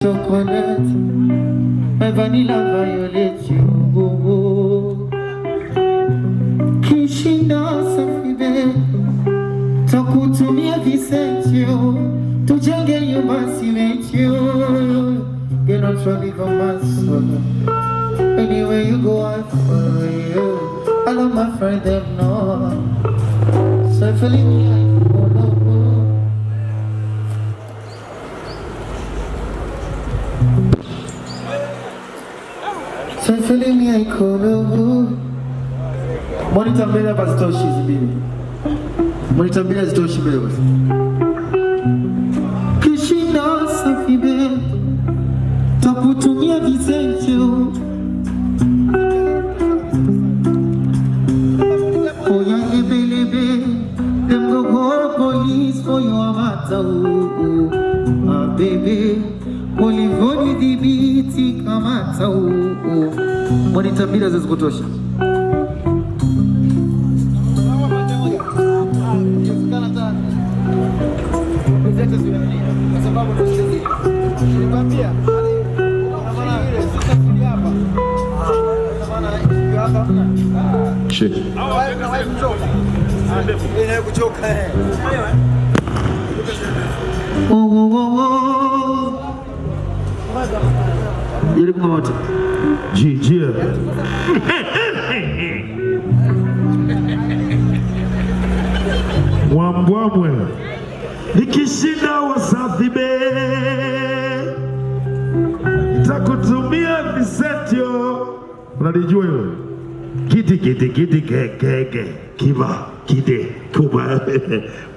Chocolate, my vanilla violet you Kishinda safibe takutumia visentio tujenge nyumba simetio cannot live on my soul. Anywhere you go I follow you. I love my friend them know. So feeling me I follow. So feeling me I follow. Monitor mbele hapa zitoshi zibili. Monitor mbele zitoshi mbele basi. Kishinda safibe takutumia visentio oya lebelebe dem go call police for your matter ah baby walivyo dhibiti kamata monitor bila zizikutosha Yule kuna watu GIDI Mwambwamwe nikishinda wasafi be nitakutumia visentio unanijua hilo kiti keke kiba kide kuba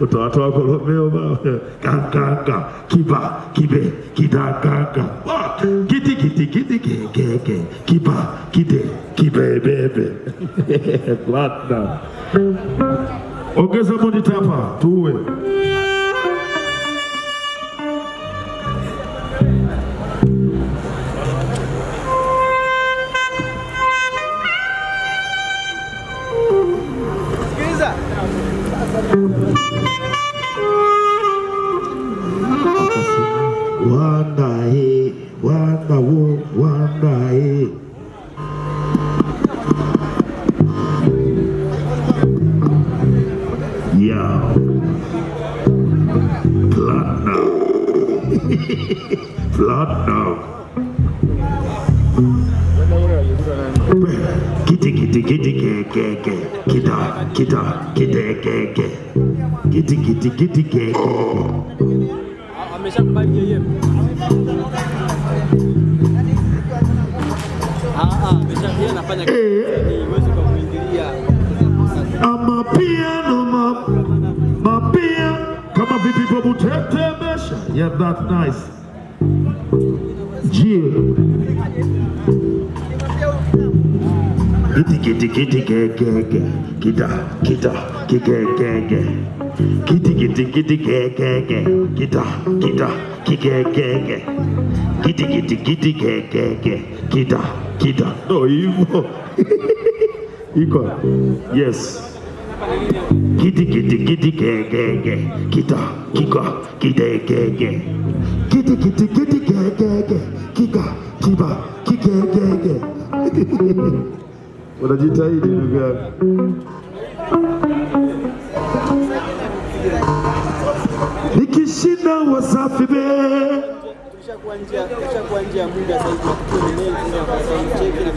utawatoa kolomeo ba kaka kiba kibe kidakaka kiti keke kiba kide kibe bebe platinum ongeza monitor hapa tuwe Wanda yeah platinum kiti keke kita keke kiti keke ameshakubali yeye ameshakia anafanya kazi uweze kumwingilia mapia kama vipi bobu tetemesha yeah that nice kiti keke kita keke kiti keke kita keke kita no hivyo iko yes kiti keke kita keke kiba keke unajitahidi ndugu yangu nikishinda wasafi be tushakuwa nje ya muda sasa hivi tunaendelea kwa sababu cheki na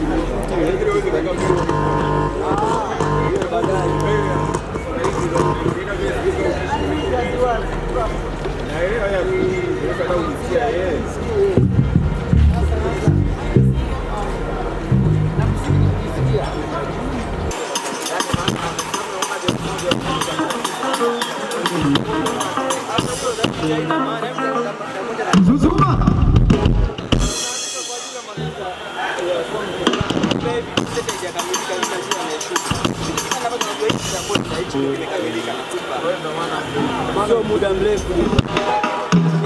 sio muda mrefu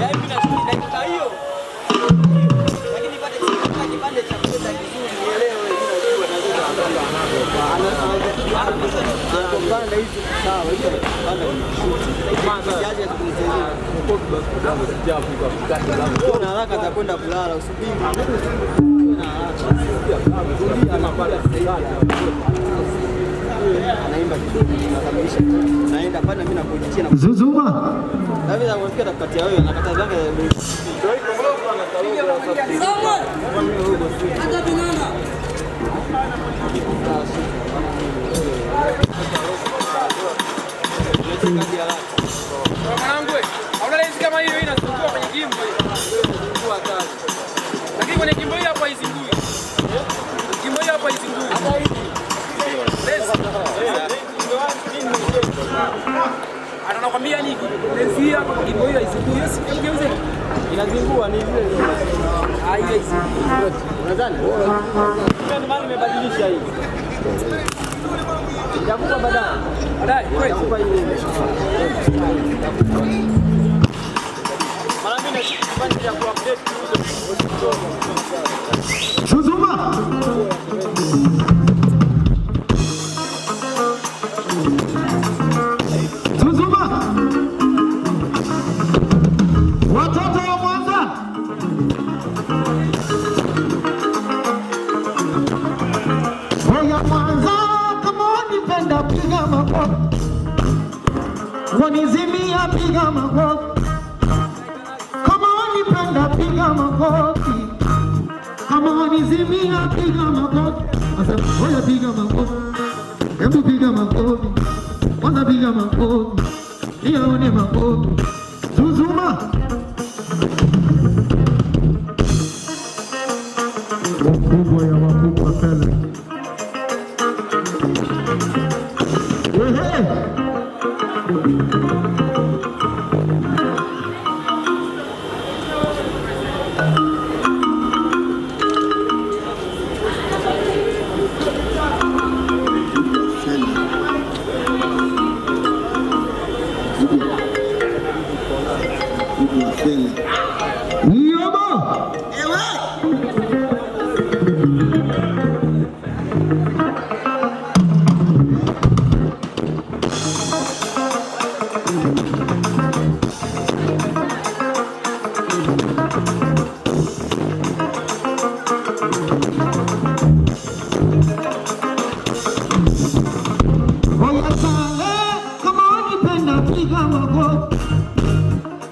yaani tunashukuru dakika hiyo lakini pale kipande cha kwenda kizuri nielewe unajua anapanda hizo sawa hizo panda kwanza jaji atunisaidia Una haraka za kwenda kulala usubiri. Anaimba nakamilisha. Naenda pale mimi nakuitia na Zuzuma. David anafikia takati ya wewe anakata zake. Hata binana. Mwanangu, hauna lezi kama hiyo inasumbua kwenye gimbo. Lakini kwenye gimbo hii hapa haizingui. Gimbo hii hapa haizingui. Hata hivi. Anakwambia nini? Lezi hii hapa gimbo hii haizingui. Yes, geuze. Inazingua ni vile. Hiyo haizingui. Unadhani? Ndio maana nimebadilisha hii. Nitakupa baadaye. Baadaye Nitakupa hii. Mara mimi nasifanya ya kuupdate Zuzuma. Zuzuma. Watoto wa Mwanza. Oya Mwanza, kama wanipenda piga makofi. Wanizimia piga makofi. Kama wanipenda piga makofi. Kama wanizimia piga makofi. Asa oya piga makofi. Hebu piga makofi. Kwanza piga makofi. Nione makofi. Zuzuma. Wakubwa ya wakubwa pele. Wehe.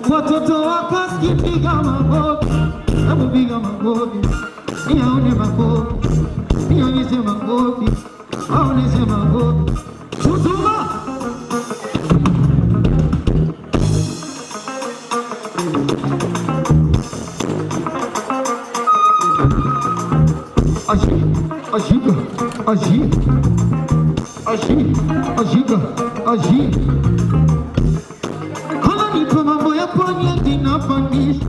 Watoto wakaski piga makofi. Hebu piga makofi. Nione makofi. Nionyeshe makofi. Aonyeshe makofi. Zuzuma. Agiga. Nipo mambo ya pwani dinapandisha.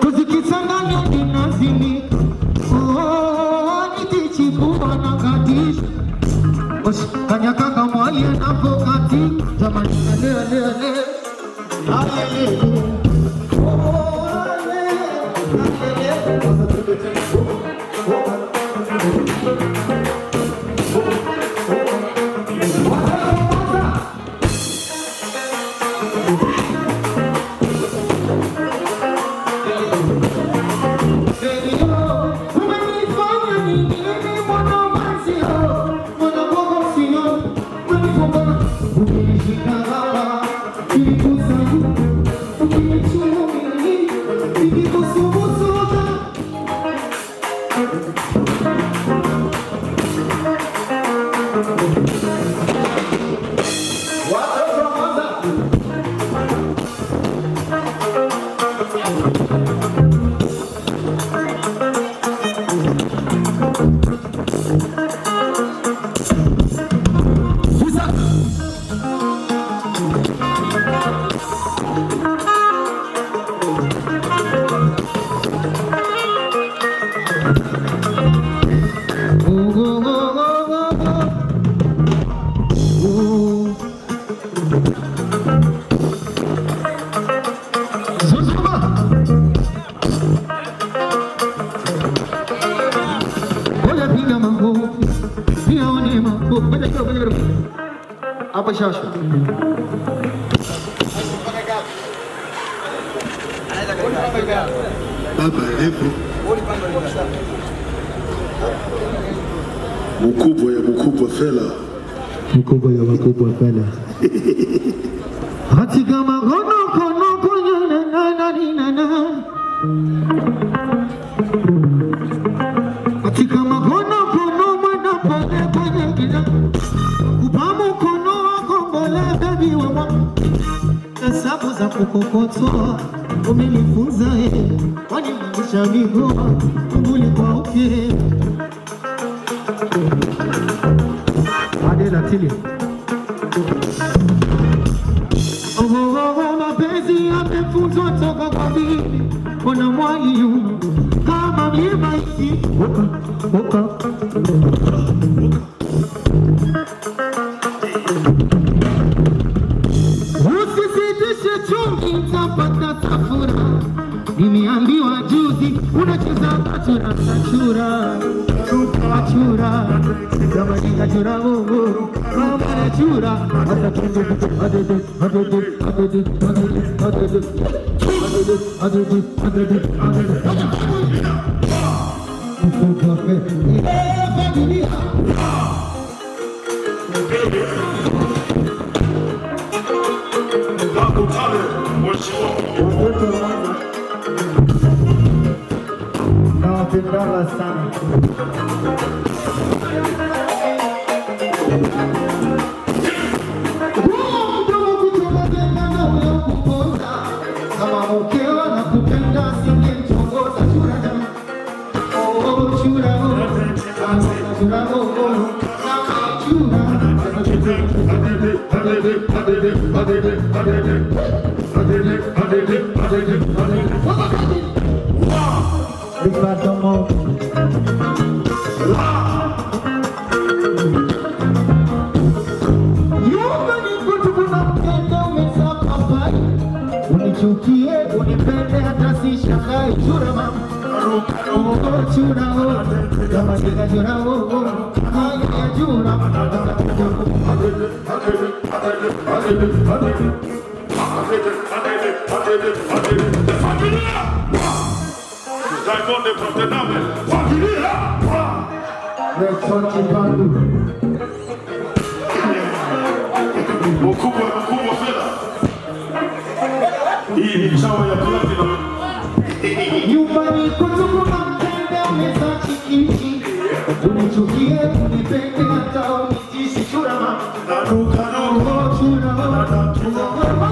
Tuzikichanganya dinazimika. Nitichipuwa na katisha. Kanyaka kamwali anapokati. Jamani ale. Apa shashu? Baba Levo. Mkubwa ya mkubwa fela. Mkubwa ya mkubwa fela. Hatika magono kono kono na na na na. Hatika magono kono mwana pale pale kina. Kupamu kono kombola gabi wa mwa. Hesabu za kukokotoa umenifunza kwani maisha migoma mbuli kwa uke. Adela tili. Mapenzi yamefunzwa toka kwa bibi, kuna mwalimu kama mlima hiki. Usisitishe chumvi utapata safura. Nimeambiwa juzi unacheza kachura kachura kachura kama ni kachura mungu kama ni chura hata tundu adede adede adede adede adede adede adede adede Nawapendana sana. Kama mkewa na kupenda singemtongoza chura jamaa. Oh chura oh. Chura oh. Chura. Ripatomo. Nyumbani kwetu kuna mkenda umeza papai. Unichukie, unipende hata sishangai. Chura mama. Oh chura oh. Kama nika chura oh. Haya ya chura. Diamond Protename, familia! Mkubwa fela. Hii ni chawa ya platinum. Nyumbani kwetu kuna mkenda umeza chikichi. Unichukie, unipende hata unitishi. Chura mama. Nanuka nuka. Oh chura oh.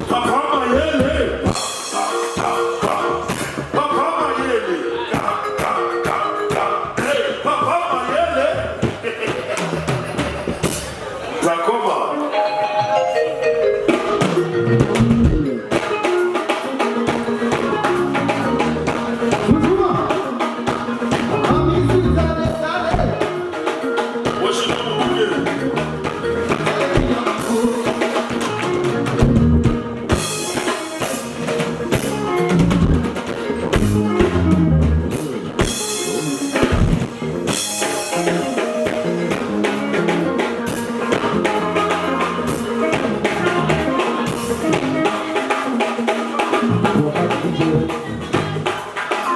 Papa Mayele